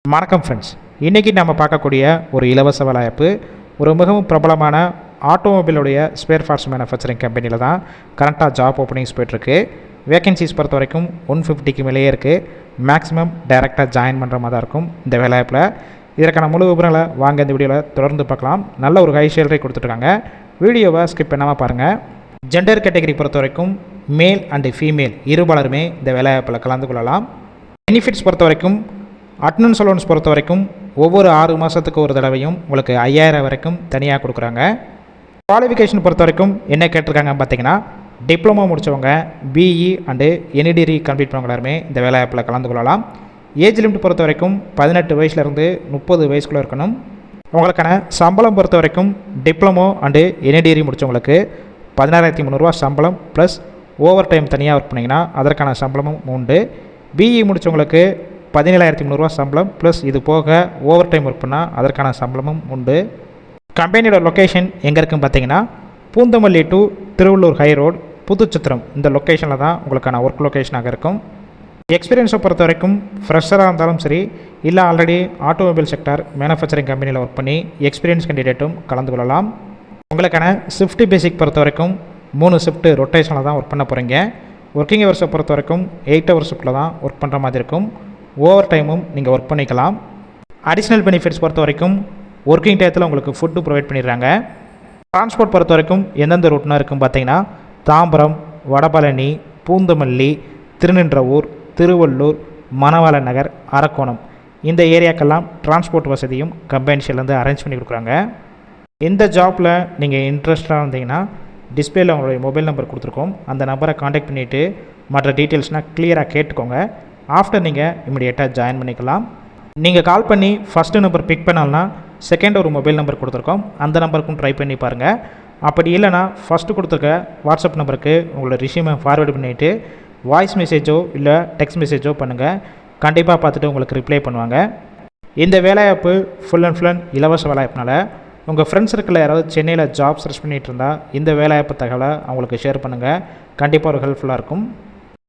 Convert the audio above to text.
வணக்கம் ஃப்ரெண்ட்ஸ், இன்றைக்கி நம்ம பார்க்கக்கூடிய ஒரு இலவச வேலைவாய்ப்பு ஒரு மிகவும் பிரபலமான ஆட்டோமொபைலுடைய ஸ்பேர் பார்ட்ஸ் மேனுஃபேக்சரிங் கம்பெனியில் தான் கரண்ட்டாக ஜாப் ஓப்பனிங்ஸ் போய்ட்டுருக்கு. வேகன்சிஸ் பொறுத்த வரைக்கும் 150க்கு மேலேயே இருக்குது. மேக்ஸிமம் டைரெக்டாக ஜாயின் பண்ணுற மாதிரி தான் இருக்கும் இந்த வேலைவாய்ப்பில். இதற்கான முழு விவரங்களை வாங்க இந்த வீடியோவில் தொடர்ந்து பார்க்கலாம். நல்ல ஒரு ஹை சேலரி கொடுத்துட்ருக்காங்க. வீடியோவை ஸ்கிப் பண்ணாமல் பாருங்கள். ஜெண்டர் கேட்டகரி பொறுத்த வரைக்கும் மேல் அண்டு ஃபீமேல் இருபாலருமே இந்த வேலைவாய்ப்பில் கலந்து கொள்ளலாம். பெனிஃபிட்ஸ் பொறுத்த வரைக்கும் அட்டனன்ஸ் அலோன்ஸ் பொறுத்த வரைக்கும் ஒவ்வொரு 6 மாதத்துக்கு ஒரு தடவையும் உங்களுக்கு 5000 வரைக்கும் தனியாக கொடுக்குறாங்க. குவாலிஃபிகேஷன் பொறுத்த வரைக்கும் என்ன கேட்டிருக்காங்கன்னு பார்த்தீங்கன்னா, டிப்ளமோ முடித்தவங்க, பிஇ அண்டு என்இடிகிரி கம்ப்ளீட் பண்ணவங்க எல்லாருமே இந்த வேலைவாய்ப்பில் கலந்து கொள்ளலாம். ஏஜ் லிமிட் பொறுத்த வரைக்கும் 18 வயசுலேருந்து 30 வயசுக்குள்ளே இருக்கணும். உங்களுக்கான சம்பளம் பொறுத்த வரைக்கும் டிப்ளமோ அண்டு என்இடிகிரி முடித்தவங்களுக்கு 16300 சம்பளம் ப்ளஸ் ஓவர் டைம் தனியாக ஒர்க் பண்ணிங்கன்னா அதற்கான சம்பளமும் உண்டு. பிஇ முடித்தவங்களுக்கு 17300 சம்பளம் ப்ளஸ் இது போக ஓவர் டைம் ஒர்க் பண்ணால் அதற்கான சம்பளமும் உண்டு. கம்பெனியோட லொக்கேஷன் எங்கே இருக்குன்னு பார்த்தீங்கன்னா, Poonamallee to Tiruvallur high road, Puduchatram இந்த லொக்கேஷனில் தான் உங்களுக்கான ஒர்க் லொக்கேஷனாக இருக்கும். எக்ஸ்பீரியன்ஸை பொறுத்த வரைக்கும் ஃப்ரெஷராக இருந்தாலும் சரி, இல்லை ஆல்ரெடி ஆட்டோமொபைல் செக்டார் மேனுஃபேக்சரிங் கம்பெனியில் ஒர்க் பண்ணி எக்ஸ்பீரியன்ஸ் கேண்டிடேட்டும் கலந்து கொள்ளலாம். உங்களுக்கான ஷிஃப்ட் பேசிக் பொறுத்த வரைக்கும் 3 ஷிஃப்ட்டு ரொட்டேஷனில் தான் ஒர்க் பண்ண போகிறீங்க. ஒர்க்கிங் ஹவர்ஸை பொறுத்த வரைக்கும் 8 ஹவர் ஷிஃப்ட்டில் தான் ஒர்க் பண்ணுற மாதிரி இருக்கும். ஓவர் டைமும் நீங்கள் ஒர்க் பண்ணிக்கலாம். அடிஷ்னல் பெனிஃபிட்ஸ் பொறுத்த வரைக்கும் ஒர்க்கிங் டயத்தில் உங்களுக்கு ஃபுட்டு ப்ரொவைட் பண்ணிடுறாங்க. ட்ரான்ஸ்போர்ட் பொறுத்த வரைக்கும் எந்தெந்த ரூட்னா இருக்குன்னு பார்த்தீங்கன்னா, தாம்பரம், வடபழனி, பூந்தமல்லி, திருநின்றவூர், திருவள்ளூர், மணவாள நகர், அரக்கோணம் இந்த ஏரியாக்கெல்லாம் டிரான்ஸ்போர்ட் வசதியும் கம்பெனிஸ்லேருந்து அரேஞ்ச் பண்ணி கொடுக்குறாங்க. இந்த ஜாப்பில் நீங்கள் இன்ட்ரெஸ்டாக இருந்தீங்கன்னா டிஸ்பிளேயில் உங்களுடைய மொபைல் நம்பர் கொடுத்துருக்கோம். அந்த நம்பரை காண்டாக்ட் பண்ணிவிட்டு மற்ற டீட்டெயில்ஸ்னால் கிளியராக கேட்டுக்கோங்க. ஆஃப்டர் நீங்கள் இமிடியேட்டாக ஜாயின் பண்ணிக்கலாம். நீங்கள் கால் பண்ணி ஃபஸ்ட்டு நம்பர் பிக் பண்ணால்னா செகண்ட் ஒரு மொபைல் நம்பர் கொடுத்துருக்கோம், அந்த நம்பருக்கும் ட்ரை பண்ணி பாருங்கள். அப்படி இல்லைனா ஃபஸ்ட்டு கொடுத்துருக்க வாட்ஸ்அப் நம்பருக்கு உங்களோட ரிஷ்யூமை ஃபார்வேர்டு பண்ணிவிட்டு வாய்ஸ் மெசேஜோ இல்லை டெக்ஸ்ட் மெசேஜோ பண்ணுங்கள். கண்டிப்பாக பார்த்துட்டு உங்களுக்கு ரிப்ளை பண்ணுவாங்க. இந்த வேலைவாய்ப்பு ஃபுல் அண்ட் இலவச வேலைவாய்ப்புனால உங்கள் ஃப்ரெண்ட்ஸ் சர்க்கிளில் யாராவது சென்னையில் ஜாப் சர்ச் பண்ணிகிட்டு இருந்தால் இந்த வேலைவாய்ப்பு தகவலை அவங்களுக்கு ஷேர் பண்ணுங்கள். கண்டிப்பாக ஒரு ஹெல்ப்ஃபுல்லாக இருக்கும்.